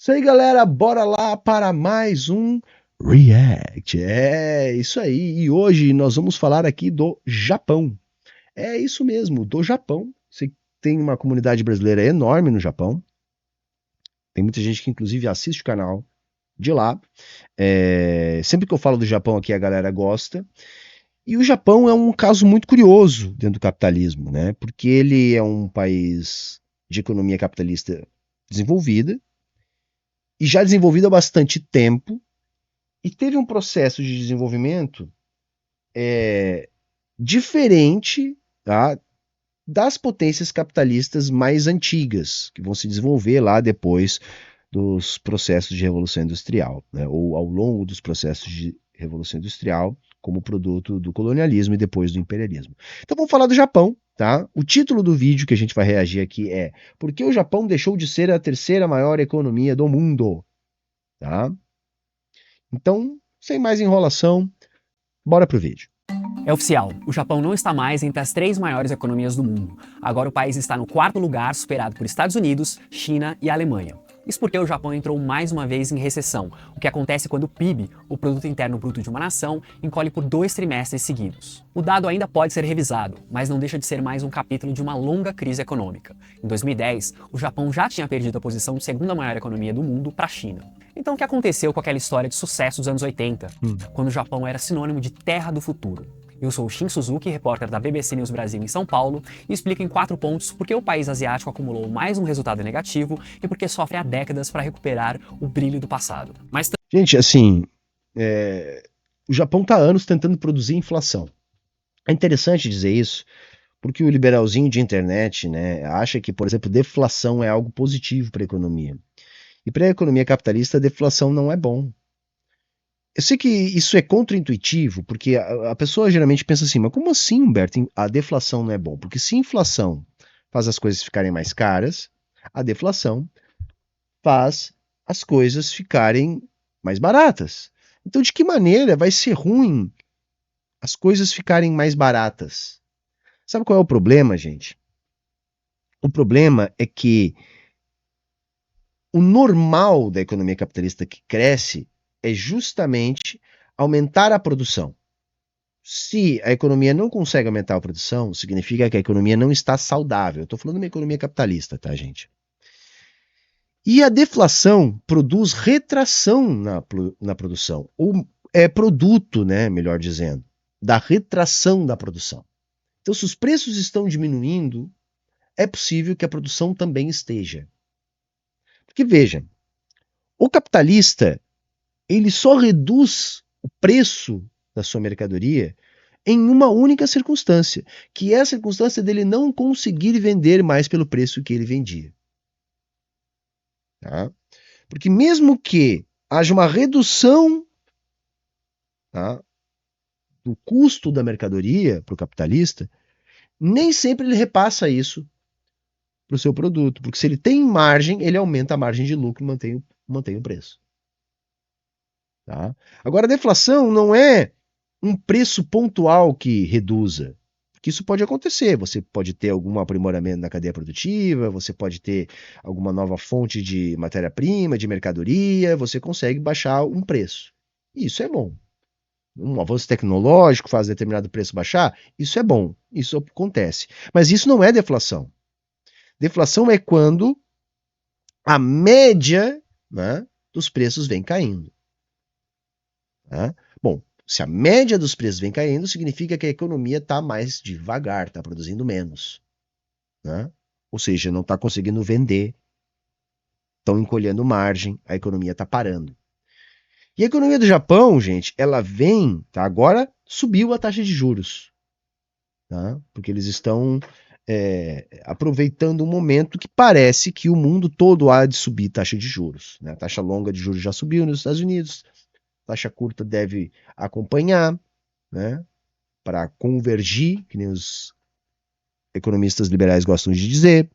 Isso aí, galera, bora lá para mais um React. É isso aí. E hoje nós vamos falar aqui do Japão. É isso mesmo, do Japão. Você tem uma comunidade brasileira enorme no Japão. Tem muita gente que inclusive assiste o canal de lá. Sempre que eu falo do Japão aqui, a galera gosta. E o Japão é um caso muito curioso dentro do capitalismo, né? Porque ele é um país de economia capitalista desenvolvida e já desenvolvido há bastante tempo. E teve um processo de desenvolvimento diferente, tá, das potências capitalistas mais antigas, que vão se desenvolver lá depois dos processos de Revolução Industrial, né, ou ao longo dos processos de Revolução Industrial, como produto do colonialismo e depois do imperialismo. Então vamos falar do Japão. Tá? O título do vídeo que a gente vai reagir aqui é Por que o Japão deixou de ser a terceira maior economia do mundo? Tá? Então, sem mais enrolação, bora pro vídeo. É oficial, o Japão não está mais entre as 3 maiores economias do mundo. Agora o país está no 4º lugar, superado por Estados Unidos, China e Alemanha. Isso porque o Japão entrou mais uma vez em recessão, o que acontece quando o PIB, o Produto Interno Bruto de uma nação, encolhe por 2 trimestres seguidos. O dado ainda pode ser revisado, mas não deixa de ser mais um capítulo de uma longa crise econômica. Em 2010, o Japão já tinha perdido a posição de segunda maior economia do mundo para a China. Então o que aconteceu com aquela história de sucesso dos anos 80, quando o Japão era sinônimo de terra do futuro? Eu sou o Shin Suzuki, repórter da BBC News Brasil em São Paulo, e explico em 4 pontos por que o país asiático acumulou mais um resultado negativo e por que sofre há décadas para recuperar o brilho do passado. Gente, assim, o Japão está há anos tentando produzir inflação. É interessante dizer isso, porque o liberalzinho de internet, né, acha que, por exemplo, deflação é algo positivo para a economia. E para a economia capitalista, a deflação não é bom. Eu sei que isso é contraintuitivo, porque a pessoa geralmente pensa assim, mas como assim, Humberto, a deflação não é bom? Porque se a inflação faz as coisas ficarem mais caras, a deflação faz as coisas ficarem mais baratas. Então, de que maneira vai ser ruim as coisas ficarem mais baratas? Sabe qual é o problema, gente? O problema é que o normal da economia capitalista que cresce é justamente aumentar a produção. Se a economia não consegue aumentar a produção, significa que a economia não está saudável. Eu estou falando de uma economia capitalista, tá, gente? E a deflação produz retração na produção, ou é produto, né, melhor dizendo, da retração da produção. Então, se os preços estão diminuindo, é possível que a produção também esteja. Porque, veja, o capitalista, ele só reduz o preço da sua mercadoria em uma única circunstância, que é a circunstância dele não conseguir vender mais pelo preço que ele vendia. Tá? Porque mesmo que haja uma redução, tá, do custo da mercadoria para o capitalista, nem sempre ele repassa isso para o seu produto, porque se ele tem margem, ele aumenta a margem de lucro e mantém o preço. Tá? Agora, a deflação não é um preço pontual que reduza. Que isso pode acontecer. Você pode ter algum aprimoramento na cadeia produtiva, você pode ter alguma nova fonte de matéria-prima, de mercadoria, você consegue baixar um preço. Isso é bom. Um avanço tecnológico faz determinado preço baixar, isso é bom, isso acontece. Mas isso não é deflação. Deflação é quando a média, né, dos preços vem caindo. Tá? Bom, se a média dos preços vem caindo, significa que a economia está mais devagar, está produzindo menos. Né? Ou seja, não está conseguindo vender, estão encolhendo margem, a economia está parando. E a economia do Japão, gente, ela vem, tá? Agora subiu a taxa de juros, tá? Porque eles estão aproveitando um momento que parece que o mundo todo há de subir taxa de juros. Né? A taxa longa de juros já subiu nos Estados Unidos, a taxa curta deve acompanhar, né? Para convergir, que nem os economistas liberais gostam de dizer.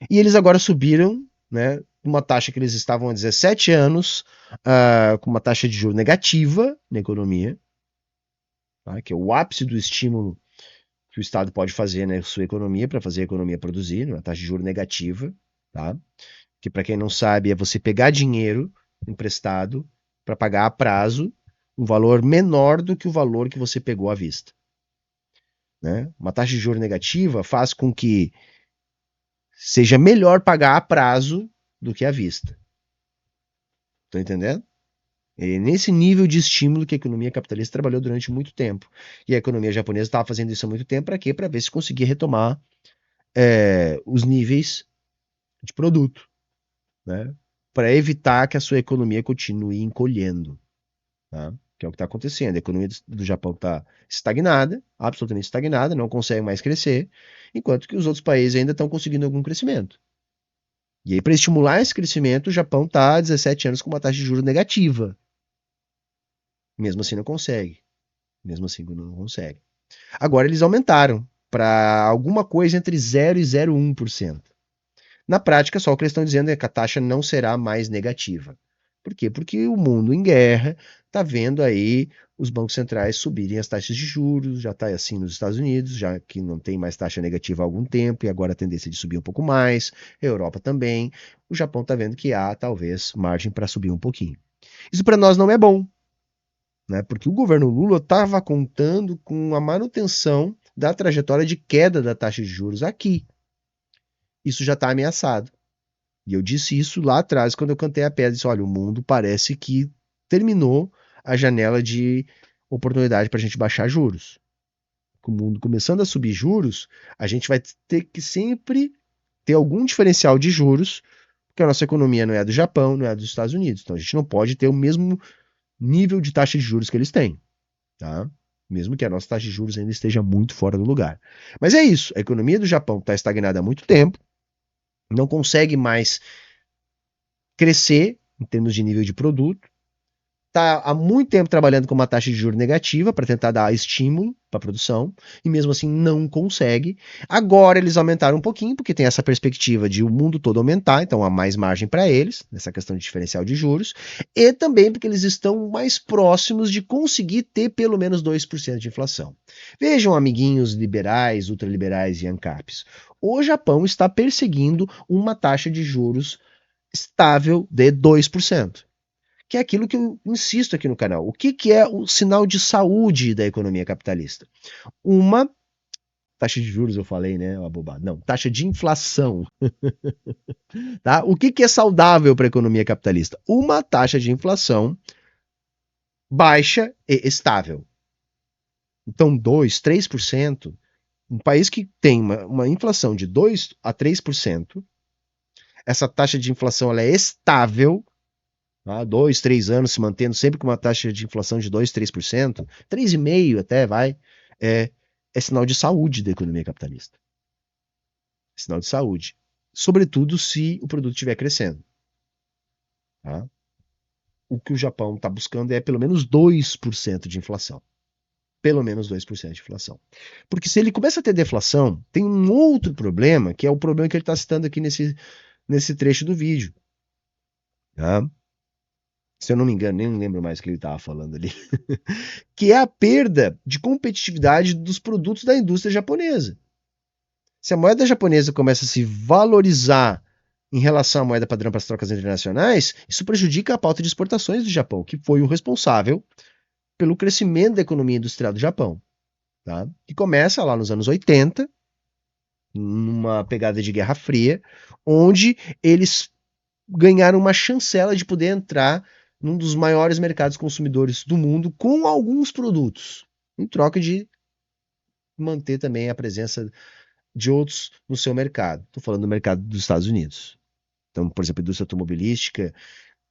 E eles agora subiram, né, uma taxa que eles estavam há 17 anos, com uma taxa de juros negativa na economia, tá, que é o ápice do estímulo que o Estado pode fazer na sua economia para fazer a economia produzir, uma taxa de juros negativa, tá, que para quem não sabe é você pegar dinheiro emprestado para pagar a prazo um valor menor do que o valor que você pegou à vista. Né? Uma taxa de juros negativa faz com que seja melhor pagar a prazo do que à vista. Estão entendendo? É nesse nível de estímulo que a economia capitalista trabalhou durante muito tempo. E a economia japonesa estava fazendo isso há muito tempo para quê? Para ver se conseguia retomar os níveis de produto, né? Para evitar que a sua economia continue encolhendo. Tá? Que é o que está acontecendo. A economia do Japão está estagnada, absolutamente estagnada, não consegue mais crescer, enquanto que os outros países ainda estão conseguindo algum crescimento. E aí, para estimular esse crescimento, o Japão está há 17 anos com uma taxa de juros negativa. Mesmo assim, não consegue. Mesmo assim, não consegue. Agora, eles aumentaram para alguma coisa entre 0 e 0,1%. Na prática, só o que eles estão dizendo é que a taxa não será mais negativa. Por quê? Porque o mundo em guerra está vendo aí os bancos centrais subirem as taxas de juros, já está assim nos Estados Unidos, já que não tem mais taxa negativa há algum tempo, e agora a tendência de subir um pouco mais, a Europa também. O Japão está vendo que há, talvez, margem para subir um pouquinho. Isso para nós não é bom, né? Porque o governo Lula estava contando com a manutenção da trajetória de queda da taxa de juros aqui. Isso já está ameaçado. E eu disse isso lá atrás, quando eu cantei a pedra. Disse, olha, o mundo parece que terminou a janela de oportunidade para a gente baixar juros. Com o mundo começando a subir juros, a gente vai ter que sempre ter algum diferencial de juros, porque a nossa economia não é a do Japão, não é a dos Estados Unidos. Então a gente não pode ter o mesmo nível de taxa de juros que eles têm. Tá? Mesmo que a nossa taxa de juros ainda esteja muito fora do lugar. Mas é isso, a economia do Japão está estagnada há muito tempo, não consegue mais crescer em termos de nível de produto, está há muito tempo trabalhando com uma taxa de juros negativa para tentar dar estímulo para a produção, e mesmo assim não consegue. Agora eles aumentaram um pouquinho, porque tem essa perspectiva de o mundo todo aumentar, então há mais margem para eles, nessa questão de diferencial de juros, e também porque eles estão mais próximos de conseguir ter pelo menos 2% de inflação. Vejam, amiguinhos liberais, ultraliberais e ANCAPs, o Japão está perseguindo uma taxa de juros estável de 2%. Que é aquilo que eu insisto aqui no canal. O que é o sinal de saúde da economia capitalista? Uma taxa de juros, eu falei, né? Uma bobagem. Não, taxa de inflação. Tá? O que é saudável para a economia capitalista? Uma taxa de inflação baixa e estável. Então, 2, 3%, um país que tem uma inflação de 2 a 3%, essa taxa de inflação ela é estável, 2, 3 anos se mantendo sempre com uma taxa de inflação de 2, 3%, 3,5% até vai, é sinal de saúde da economia capitalista. É sinal de saúde. Sobretudo se o produto estiver crescendo. Tá? O que o Japão está buscando é pelo menos 2% de inflação. Pelo menos 2% de inflação. Porque se ele começa a ter deflação, tem um outro problema, que é o problema que ele está citando aqui nesse trecho do vídeo. Tá? Se eu não me engano, nem lembro mais o que ele estava falando ali, que é a perda de competitividade dos produtos da indústria japonesa. Se a moeda japonesa começa a se valorizar em relação à moeda padrão para as trocas internacionais, isso prejudica a pauta de exportações do Japão, que foi o responsável pelo crescimento da economia industrial do Japão. Tá? Que começa lá nos anos 80, numa pegada de Guerra Fria, onde eles ganharam uma chancela de poder entrar num dos maiores mercados consumidores do mundo com alguns produtos, em troca de manter também a presença de outros no seu mercado. Estou falando do mercado dos Estados Unidos. Então, por exemplo, a indústria automobilística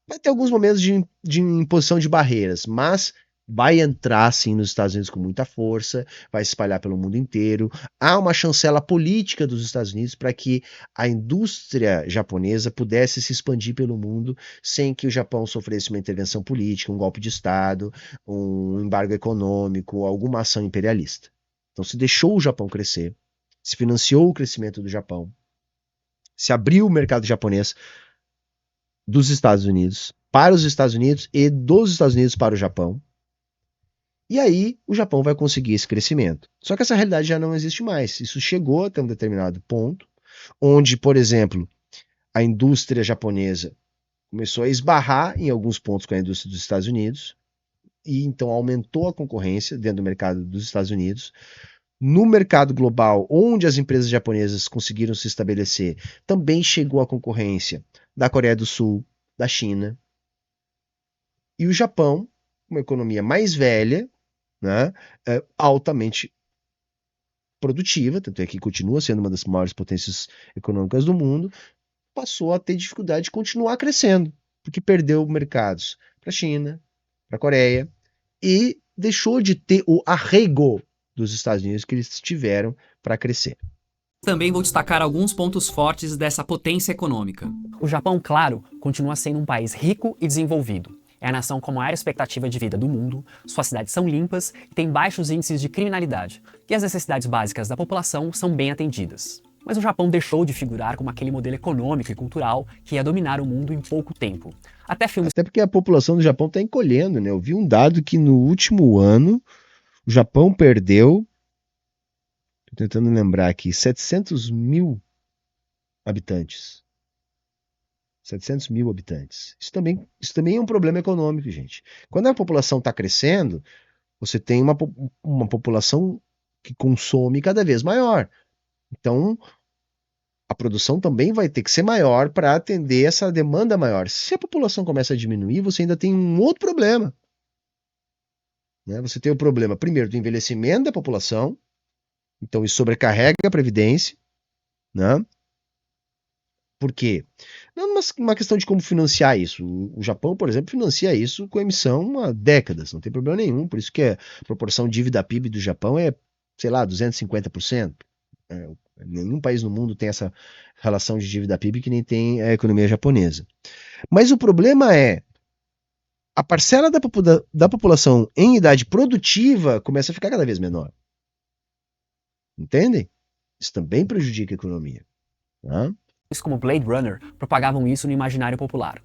vai ter alguns momentos de imposição de barreiras, mas vai entrar sim nos Estados Unidos com muita força, vai se espalhar pelo mundo inteiro. Há uma chancela política dos Estados Unidos para que a indústria japonesa pudesse se expandir pelo mundo sem que o Japão sofresse uma intervenção política, um golpe de Estado, um embargo econômico, alguma ação imperialista. Então se deixou o Japão crescer, se financiou o crescimento do Japão, se abriu o mercado japonês dos Estados Unidos para os Estados Unidos e dos Estados Unidos para o Japão. E aí o Japão vai conseguir esse crescimento. Só que essa realidade já não existe mais. Isso chegou até um determinado ponto, onde, por exemplo, a indústria japonesa começou a esbarrar em alguns pontos com a indústria dos Estados Unidos, e então aumentou a concorrência dentro do mercado dos Estados Unidos. No mercado global, onde as empresas japonesas conseguiram se estabelecer, também chegou a concorrência da Coreia do Sul, da China. E o Japão, uma economia mais velha, né, altamente produtiva, tanto é que continua sendo uma das maiores potências econômicas do mundo, passou a ter dificuldade de continuar crescendo, porque perdeu mercados para a China, para a Coreia, e deixou de ter o arrego dos Estados Unidos que eles tiveram para crescer. Também vou destacar alguns pontos fortes dessa potência econômica. O Japão, claro, continua sendo um país rico e desenvolvido. É a nação com a maior expectativa de vida do mundo, suas cidades são limpas e tem baixos índices de criminalidade, e as necessidades básicas da população são bem atendidas. Mas o Japão deixou de figurar como aquele modelo econômico e cultural que ia dominar o mundo em pouco tempo. Até porque a população do Japão está encolhendo, né? Eu vi um dado que no último ano o Japão perdeu, estou tentando lembrar aqui, 700 mil habitantes. 700 mil habitantes. Isso também é um problema econômico, gente. Quando a população está crescendo, você tem uma população que consome cada vez maior. Então, a produção também vai ter que ser maior para atender essa demanda maior. Se a população começa a diminuir, você ainda tem um outro problema. Né? Você tem o problema, primeiro, do envelhecimento da população. Então, isso sobrecarrega a previdência. Né? Por quê? Não é uma questão de como financiar isso. O Japão, por exemplo, financia isso com emissão há décadas, não tem problema nenhum. Por isso que a proporção dívida PIB do Japão é, sei lá, 250%. Nenhum país no mundo tem essa relação de dívida PIB que nem tem a economia japonesa. Mas o problema é a parcela da população em idade produtiva começa a ficar cada vez menor. Entendem? Isso também prejudica a economia. Tá? Como Blade Runner propagavam isso no imaginário popular.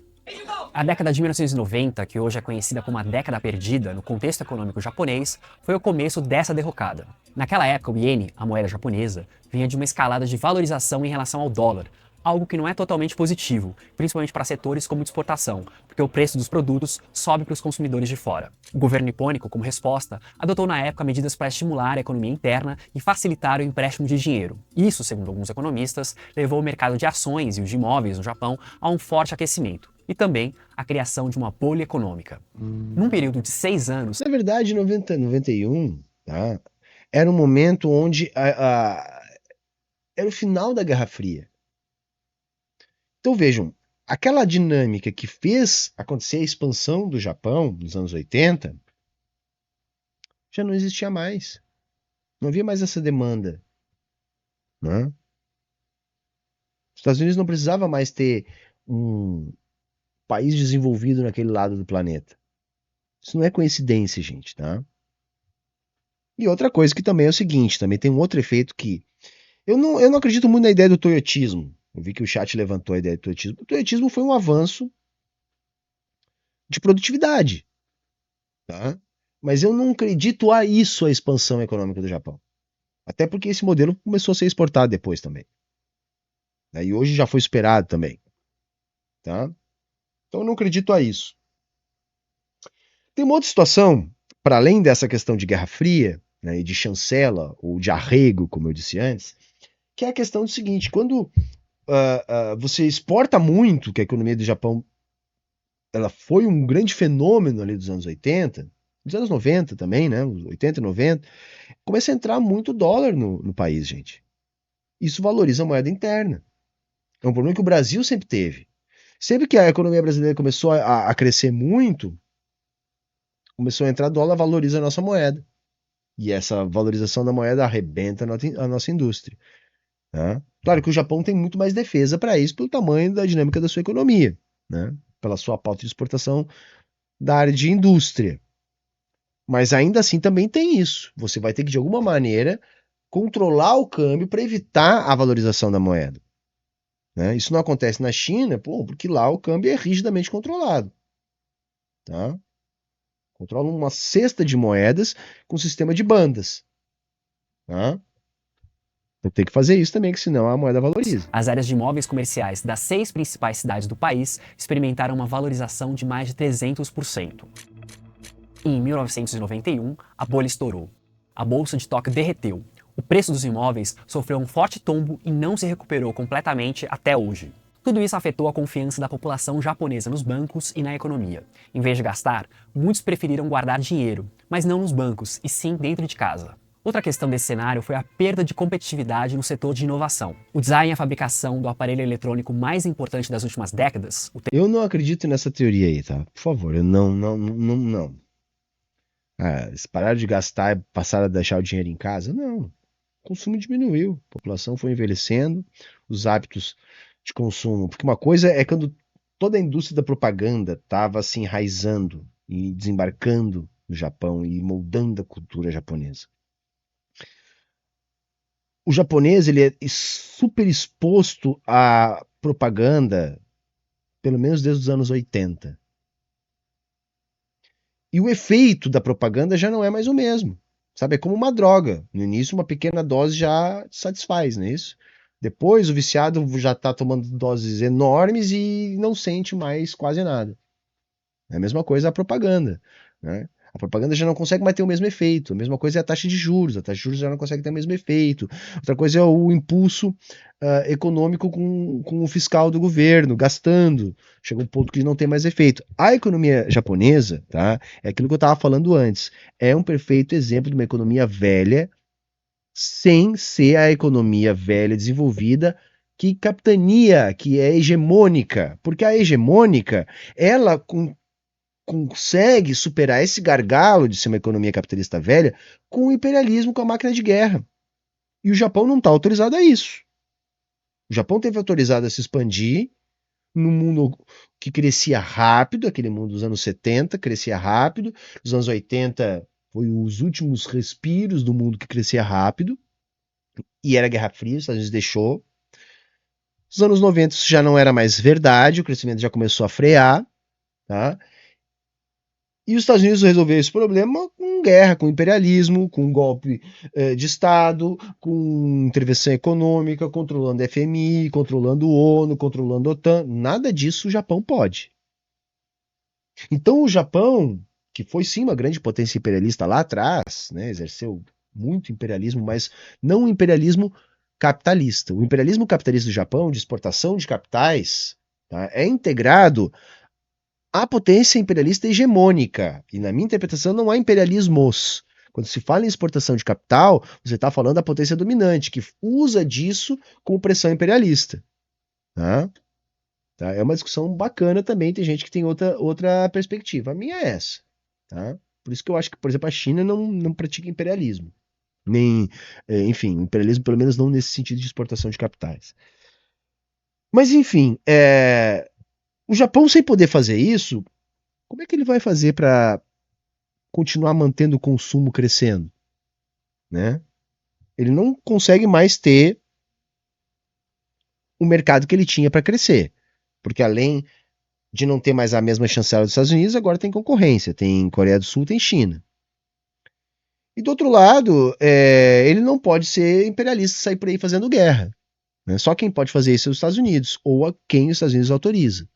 A década de 1990, que hoje é conhecida como a década perdida no contexto econômico japonês, foi o começo dessa derrocada. Naquela época, o iene, a moeda japonesa, vinha de uma escalada de valorização em relação ao dólar, algo que não é totalmente positivo, principalmente para setores como exportação, porque o preço dos produtos sobe para os consumidores de fora. O governo nipônico, como resposta, adotou na época medidas para estimular a economia interna e facilitar o empréstimo de dinheiro. Isso, segundo alguns economistas, levou o mercado de ações e os de imóveis no Japão a um forte aquecimento, e também a criação de uma bolha econômica. Num período de 6 anos... Na verdade, 90, 91, tá? Era um momento onde era o final da Guerra Fria. Então vejam, aquela dinâmica que fez acontecer a expansão do Japão nos anos 80 já não existia mais. Não havia mais essa demanda. Né? Os Estados Unidos não precisava mais ter um país desenvolvido naquele lado do planeta. Isso não é coincidência, gente, tá? E outra coisa que também é o seguinte, também tem um outro efeito que eu não acredito muito na ideia do toyotismo. Eu vi que o chat levantou a ideia do toyotismo. O toyotismo foi um avanço de produtividade, tá? Mas eu não acredito a isso, a expansão econômica do Japão. Até porque esse modelo começou a ser exportado depois também. E hoje já foi superado também. Tá? Então eu não acredito a isso. Tem uma outra situação, para além dessa questão de Guerra Fria, né, e de chancela, ou de arrego, como eu disse antes, que é a questão do seguinte, quando você exporta muito, que a economia do Japão ela foi um grande fenômeno ali dos anos 80, dos anos 90 também, né, os 80 e 90, começa a entrar muito dólar no país, gente. Isso valoriza a moeda interna. É um problema que o Brasil sempre teve. Sempre que a economia brasileira começou a crescer muito, começou a entrar dólar, valoriza a nossa moeda. E essa valorização da moeda arrebenta a nossa indústria. Né? Claro que o Japão tem muito mais defesa para isso, pelo tamanho da dinâmica da sua economia, né? Pela sua pauta de exportação da área de indústria. Mas ainda assim também tem isso. Você vai ter que, de alguma maneira, controlar o câmbio para evitar a valorização da moeda. Né? Isso não acontece na China, porque lá o câmbio é rigidamente controlado. Tá? Controla uma cesta de moedas com sistema de bandas. Tá? Vou ter que fazer isso também, que senão a moeda valoriza. As áreas de imóveis comerciais das 6 principais cidades do país experimentaram uma valorização de mais de 300%. Em 1991, a bolha estourou. A bolsa de Tóquio derreteu. O preço dos imóveis sofreu um forte tombo e não se recuperou completamente até hoje. Tudo isso afetou a confiança da população japonesa nos bancos e na economia. Em vez de gastar, muitos preferiram guardar dinheiro, mas não nos bancos, e sim dentro de casa. Outra questão desse cenário foi a perda de competitividade no setor de inovação. O design e a fabricação do aparelho eletrônico mais importante das últimas décadas... Eu não acredito nessa teoria aí, tá? Por favor, eu não. Se parar de gastar e passar a deixar o dinheiro em casa, não. O consumo diminuiu, a população foi envelhecendo, os hábitos de consumo. Porque uma coisa é quando toda a indústria da propaganda estava se enraizando e desembarcando no Japão e moldando a cultura japonesa. O japonês ele é super exposto à propaganda, pelo menos desde os anos 80. E o efeito da propaganda já não é mais o mesmo. Sabe, é como uma droga. No início, uma pequena dose já satisfaz, não é isso? Depois, o viciado já está tomando doses enormes e não sente mais quase nada. É a mesma coisa a propaganda, né? A propaganda já não consegue mais ter o mesmo efeito. A mesma coisa é a taxa de juros. A taxa de juros já não consegue ter o mesmo efeito. Outra coisa é o impulso econômico com o fiscal do governo, gastando. Chega um ponto que não tem mais efeito. A economia japonesa, tá? É aquilo que eu estava falando antes. É um perfeito exemplo de uma economia velha, sem ser a economia velha desenvolvida que capitania, que é hegemônica. Porque a hegemônica, ela consegue superar esse gargalo de ser uma economia capitalista velha com o imperialismo, com a máquina de guerra. E o Japão não está autorizado a isso. O Japão teve autorizado a se expandir num mundo que crescia rápido, aquele mundo dos anos 70 crescia rápido, nos anos 80 foi os últimos respiros do mundo que crescia rápido, e era Guerra Fria, os Estados Unidos deixou. Nos anos 90 isso já não era mais verdade, o crescimento já começou a frear, tá? E os Estados Unidos resolveram esse problema com guerra, com imperialismo, com golpe de Estado, com intervenção econômica, controlando a FMI, controlando o ONU, controlando a OTAN. Nada disso o Japão pode. Então o Japão, que foi sim uma grande potência imperialista lá atrás, né, exerceu muito imperialismo, mas não o imperialismo capitalista. O imperialismo capitalista do Japão, de exportação de capitais, tá, é integrado a potência imperialista hegemônica. E na minha interpretação não há imperialismos. Quando se fala em exportação de capital, você está falando da potência dominante, que usa disso como pressão imperialista. Tá? É uma discussão bacana também, tem gente que tem outra perspectiva. A minha é essa. Tá? Por isso que eu acho que, por exemplo, a China não pratica imperialismo. Nem, enfim, imperialismo pelo menos não nesse sentido de exportação de capitais. Mas, enfim, o Japão sem poder fazer isso, como é que ele vai fazer para continuar mantendo o consumo crescendo, né? Ele não consegue mais ter o mercado que ele tinha para crescer, porque além de não ter mais a mesma chancela dos Estados Unidos, agora tem concorrência, tem Coreia do Sul, tem China. E do outro lado, ele não pode ser imperialista e sair por aí fazendo guerra. Né? Só quem pode fazer isso é os Estados Unidos, ou a quem os Estados Unidos autoriza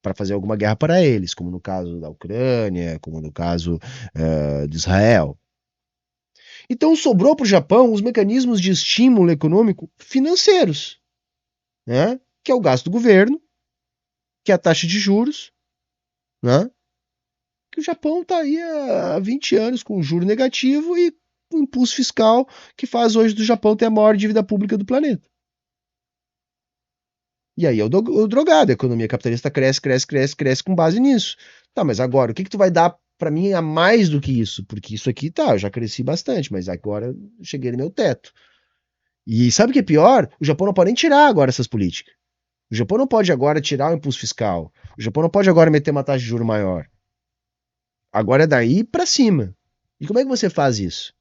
para fazer alguma guerra para eles, como no caso da Ucrânia, como no caso de Israel. Então sobrou para o Japão os mecanismos de estímulo econômico financeiros, né? Que é o gasto do governo, que é a taxa de juros, né? Que o Japão está aí há 20 anos com juro negativo e um impulso fiscal que faz hoje do Japão ter a maior dívida pública do planeta. E aí é o drogado, a economia capitalista cresce com base nisso. Tá, mas agora, o que tu vai dar para mim a mais do que isso? Porque isso aqui, tá, eu já cresci bastante, mas agora eu cheguei no meu teto. E sabe o que é pior? O Japão não pode nem tirar agora essas políticas. O Japão não pode agora tirar o impulso fiscal. O Japão não pode agora meter uma taxa de juros maior. Agora é daí para cima. E como é que você faz isso?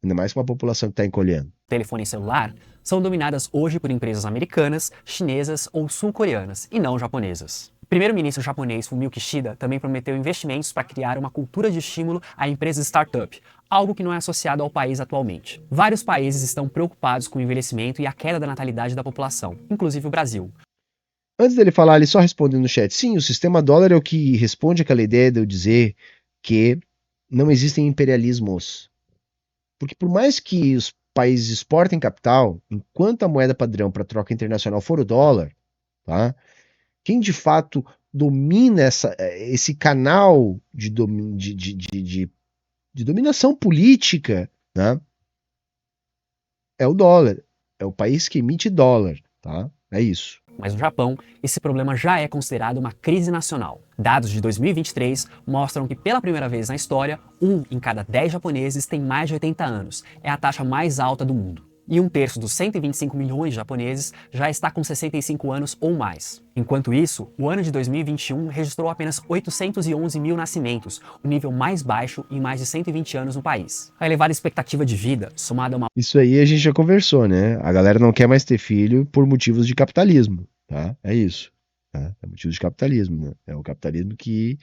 Ainda mais com uma população que está encolhendo. Telefone celular são dominadas hoje por empresas americanas, chinesas ou sul-coreanas, e não japonesas. primeiro-ministro japonês Fumio Kishida também prometeu investimentos para criar uma cultura de estímulo a empresas startup, algo que não é associado ao país atualmente. Vários países estão preocupados com o envelhecimento e a queda da natalidade da população, inclusive o Brasil. Antes dele falar, ele só respondeu no chat. Sim, o sistema dólar é o que responde aquela ideia de eu dizer que não existem imperialismos. Porque por mais que os países exportem capital, enquanto a moeda padrão para troca internacional for o dólar, tá? Quem de fato domina esse canal de dominação política, né? É o dólar. É o país que emite dólar, tá? É isso. Mas no Japão, esse problema já é considerado uma crise nacional. Dados de 2023 mostram que pela primeira vez na história, 1 em cada 10 japoneses tem mais de 80 anos. É a taxa mais alta do mundo. E 1/3 dos 125 milhões de japoneses já está com 65 anos ou mais. Enquanto isso, o ano de 2021 registrou apenas 811 mil nascimentos, o nível mais baixo em mais de 120 anos no país. A elevada expectativa de vida, somada a uma... Isso aí a gente já conversou, né? A galera não quer mais ter filho por motivos de capitalismo, tá? É isso. Tá? É motivo de capitalismo, né? É o capitalismo que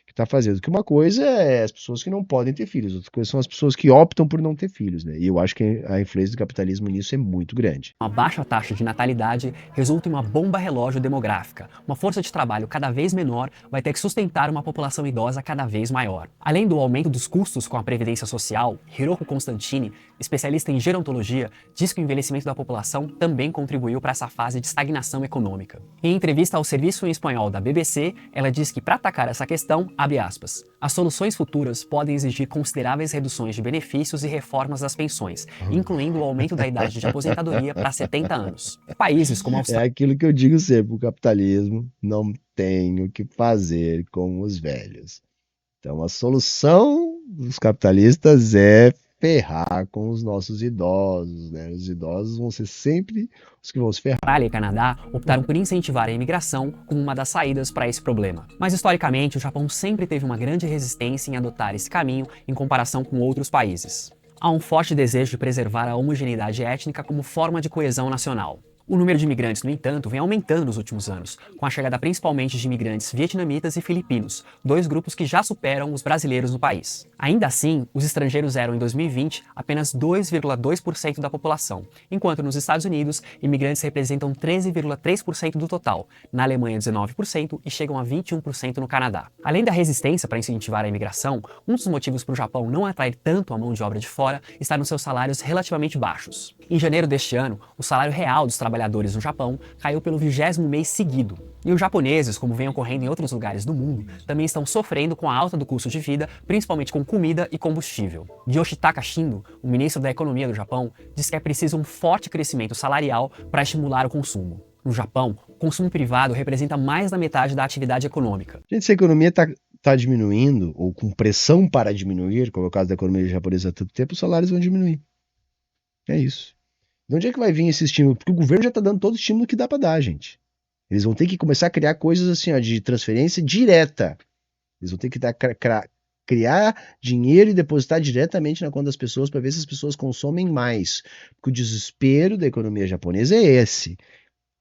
está fazendo. Que uma coisa é as pessoas que não podem ter filhos, outra coisa são as pessoas que optam por não ter filhos, né? E eu acho que a influência do capitalismo nisso é muito grande. Uma baixa taxa de natalidade resulta em uma bomba relógio demográfica. Uma força de trabalho cada vez menor vai ter que sustentar uma população idosa cada vez maior. Além do aumento dos custos com a previdência social, Hiroko Constantini, especialista em gerontologia, diz que o envelhecimento da população também contribuiu para essa fase de estagnação econômica. Em entrevista ao serviço em espanhol da BBC, ela diz que para atacar essa questão, abre aspas, as soluções futuras podem exigir consideráveis reduções de benefícios e reformas das pensões, incluindo o aumento da idade de aposentadoria para 70 anos. Países como a Austrália... É aquilo que eu digo sempre, o capitalismo não tem o que fazer com os velhos. Então a solução dos capitalistas é ferrar com os nossos idosos, né? Os idosos vão ser sempre os que vão se ferrar. Austrália e Canadá optaram por incentivar a imigração como uma das saídas para esse problema. Mas historicamente, o Japão sempre teve uma grande resistência em adotar esse caminho em comparação com outros países. Há um forte desejo de preservar a homogeneidade étnica como forma de coesão nacional. O número de imigrantes, no entanto, vem aumentando nos últimos anos, com a chegada principalmente de imigrantes vietnamitas e filipinos, dois grupos que já superam os brasileiros no país. Ainda assim, os estrangeiros eram em 2020 apenas 2,2% da população, enquanto nos Estados Unidos, imigrantes representam 13,3% do total, na Alemanha 19% e chegam a 21% no Canadá. Além da resistência para incentivar a imigração, um dos motivos para o Japão não atrair tanto a mão de obra de fora está nos seus salários relativamente baixos. Em janeiro deste ano, o salário real dos trabalhadores no Japão caiu pelo 20º mês seguido. E os japoneses, como vem ocorrendo em outros lugares do mundo, também estão sofrendo com a alta do custo de vida, principalmente com comida e combustível. Yoshitaka Shindo, o ministro da Economia do Japão, diz que é preciso um forte crescimento salarial para estimular o consumo. No Japão, o consumo privado representa mais da metade da atividade econômica. Gente, se a economia está diminuindo, ou com pressão para diminuir, como é o caso da economia japonesa há tanto tempo, os salários vão diminuir. É isso. De onde é que vai vir esse estímulo? Porque o governo já está dando todo o estímulo que dá para dar, gente. Eles vão ter que começar a criar coisas assim, ó, de transferência direta. Eles vão ter que criar dinheiro e depositar diretamente na conta das pessoas para ver se as pessoas consomem mais. Porque o desespero da economia japonesa é esse.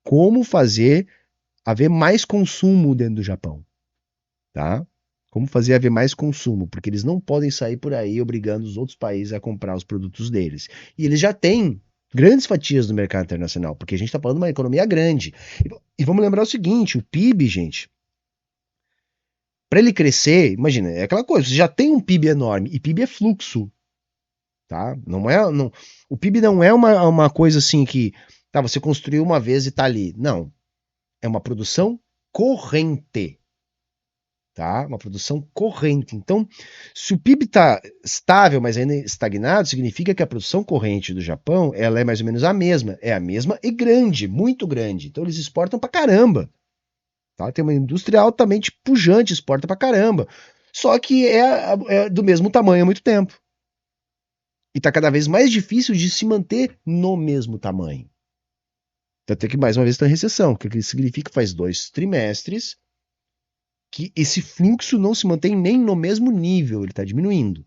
Como fazer haver mais consumo dentro do Japão. Tá? Como fazer haver mais consumo. Porque eles não podem sair por aí obrigando os outros países a comprar os produtos deles. E eles já têm grandes fatias do mercado internacional, porque a gente está falando de uma economia grande. E vamos lembrar o seguinte, o PIB, gente, para ele crescer, imagina, é aquela coisa, você já tem um PIB enorme, e PIB é fluxo, tá? O PIB não é uma coisa assim que, tá, você construiu uma vez e tá ali. Não, é uma produção corrente. Tá? Uma produção corrente. Então, se o PIB está estável, mas ainda estagnado, significa que a produção corrente do Japão ela é mais ou menos a mesma. É a mesma e grande, muito grande. Então, eles exportam pra caramba. Tá? Tem uma indústria altamente pujante, exporta pra caramba. Só que é do mesmo tamanho há muito tempo. E está cada vez mais difícil de se manter no mesmo tamanho. Até que, mais uma vez, está em recessão. O que significa que faz 2 trimestres que esse fluxo não se mantém nem no mesmo nível, ele está diminuindo.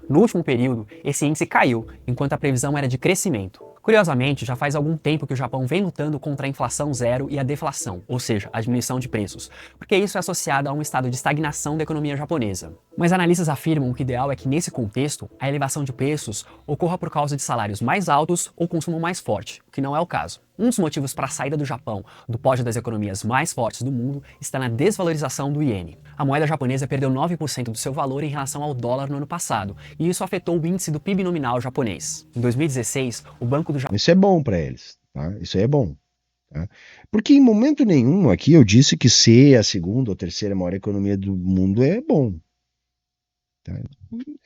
No último período, esse índice caiu, enquanto a previsão era de crescimento. Curiosamente, já faz algum tempo que o Japão vem lutando contra a inflação zero e a deflação, ou seja, a diminuição de preços, porque isso é associado a um estado de estagnação da economia japonesa. Mas analistas afirmam que o ideal é que, nesse contexto, a elevação de preços ocorra por causa de salários mais altos ou consumo mais forte, o que não é o caso. Um dos motivos para a saída do Japão do pódio das economias mais fortes do mundo está na desvalorização do iene. A moeda japonesa perdeu 9% do seu valor em relação ao dólar no ano passado, e isso afetou o índice do PIB nominal japonês. Em 2016, o Banco do Japão... Isso é bom para eles, tá? Isso aí é bom. Tá? Porque em momento nenhum aqui eu disse que ser a segunda ou terceira maior economia do mundo é bom. Tá?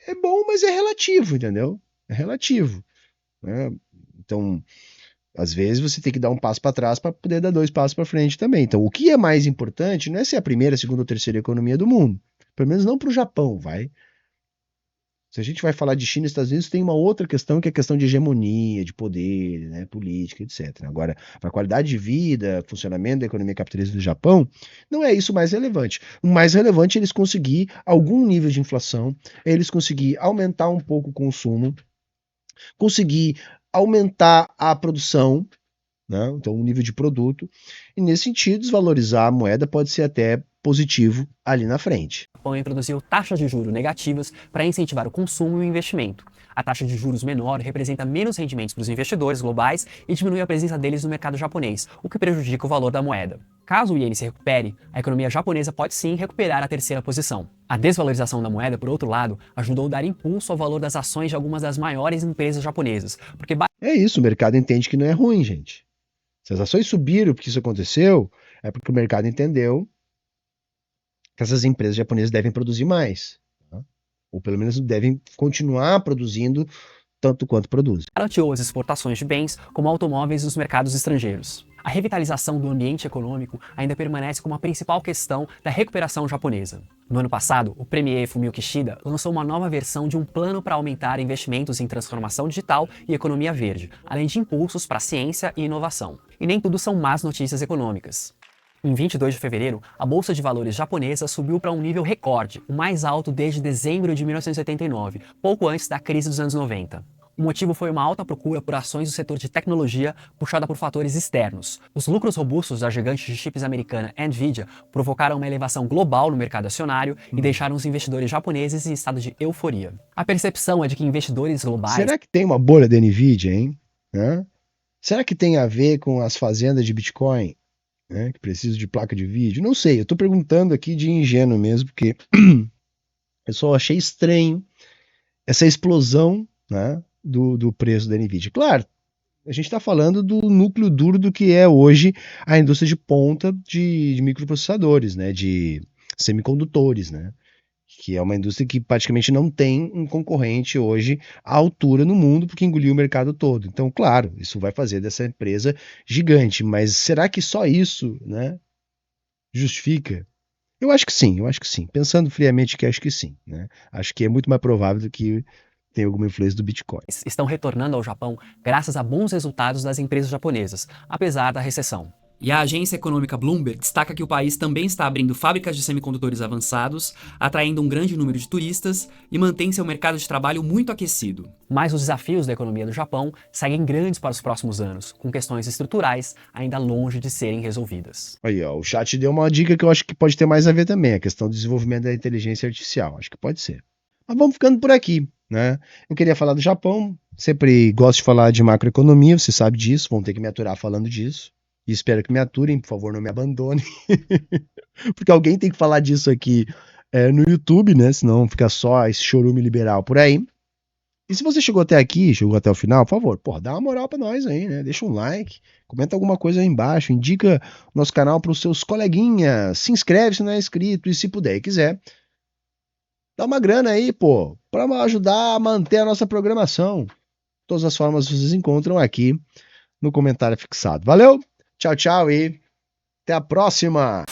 É bom, mas é relativo, entendeu? É relativo. Né? Então, às vezes você tem que dar um passo para trás para poder dar 2 passos para frente também. Então, o que é mais importante não é ser a primeira, segunda ou terceira economia do mundo. Pelo menos não para o Japão, vai. Se a gente vai falar de China e Estados Unidos, tem uma outra questão que é a questão de hegemonia, de poder, né, política, etc. Agora, para a qualidade de vida, funcionamento da economia capitalista do Japão, não é isso o mais relevante. O mais relevante é eles conseguir algum nível de inflação, é eles conseguir aumentar um pouco o consumo, conseguir aumentar a produção, né, então o nível de produto, e nesse sentido, desvalorizar a moeda pode ser até positivo ali na frente. O Japão introduziu taxas de juros negativas para incentivar o consumo e o investimento. A taxa de juros menor representa menos rendimentos para os investidores globais e diminui a presença deles no mercado japonês, o que prejudica o valor da moeda. Caso o iene se recupere, a economia japonesa pode sim recuperar a terceira posição. A desvalorização da moeda, por outro lado, ajudou a dar impulso ao valor das ações de algumas das maiores empresas japonesas, porque... É isso, o mercado entende que não é ruim, gente. Se as ações subiram porque isso aconteceu, é porque o mercado entendeu que essas empresas japonesas devem produzir mais, tá? Ou pelo menos devem continuar produzindo tanto quanto produzem. Barateou as exportações de bens, como automóveis, nos mercados estrangeiros. A revitalização do ambiente econômico ainda permanece como a principal questão da recuperação japonesa. No ano passado, o premier Fumio Kishida lançou uma nova versão de um plano para aumentar investimentos em transformação digital e economia verde, além de impulsos para ciência e inovação. E nem tudo são más notícias econômicas. Em 22 de fevereiro, a Bolsa de Valores japonesa subiu para um nível recorde, o mais alto desde dezembro de 1989, pouco antes da crise dos anos 90. O motivo foi uma alta procura por ações do setor de tecnologia puxada por fatores externos. Os lucros robustos da gigante de chips americana Nvidia provocaram uma elevação global no mercado acionário e deixaram os investidores japoneses em estado de euforia. A percepção é de que investidores globais... Será que tem uma bolha da Nvidia, hein? Será que tem a ver com as fazendas de Bitcoin? Que precisam de placa de vídeo? Não sei, eu estou perguntando aqui de ingênuo mesmo, porque eu só achei estranho essa explosão, né, do preço da Nvidia. Claro, a gente está falando do núcleo duro do que é hoje a indústria de ponta de microprocessadores, né, de semicondutores, né, que é uma indústria que praticamente não tem um concorrente hoje à altura no mundo, porque engoliu o mercado todo. Então, claro, isso vai fazer dessa empresa gigante, mas será que só isso, né, justifica? Eu acho que sim. Pensando friamente, que acho que sim, né? Acho que é muito mais provável do que tem alguma influência do Bitcoin. Estão retornando ao Japão graças a bons resultados das empresas japonesas, apesar da recessão. E a agência econômica Bloomberg destaca que o país também está abrindo fábricas de semicondutores avançados, atraindo um grande número de turistas e mantém seu mercado de trabalho muito aquecido. Mas os desafios da economia do Japão seguem grandes para os próximos anos, com questões estruturais ainda longe de serem resolvidas. Aí, ó, o chat deu uma dica que eu acho que pode ter mais a ver também, a questão do desenvolvimento da inteligência artificial. Acho que pode ser. Mas vamos ficando por aqui, né? Eu queria falar do Japão, sempre gosto de falar de macroeconomia, você sabe disso, vão ter que me aturar falando disso. E espero que me aturem, por favor, não me abandonem. Porque alguém tem que falar disso aqui no YouTube, né? Senão fica só esse chorume liberal por aí. E se você chegou até aqui, chegou até o final, por favor, dá uma moral pra nós aí, né? Deixa um like, comenta alguma coisa aí embaixo, indica o nosso canal pros seus coleguinhas, se inscreve se não é inscrito e se puder e quiser, dá uma grana aí, pô, pra ajudar a manter a nossa programação. Todas as formas vocês encontram aqui no comentário fixado. Valeu, tchau, tchau e até a próxima!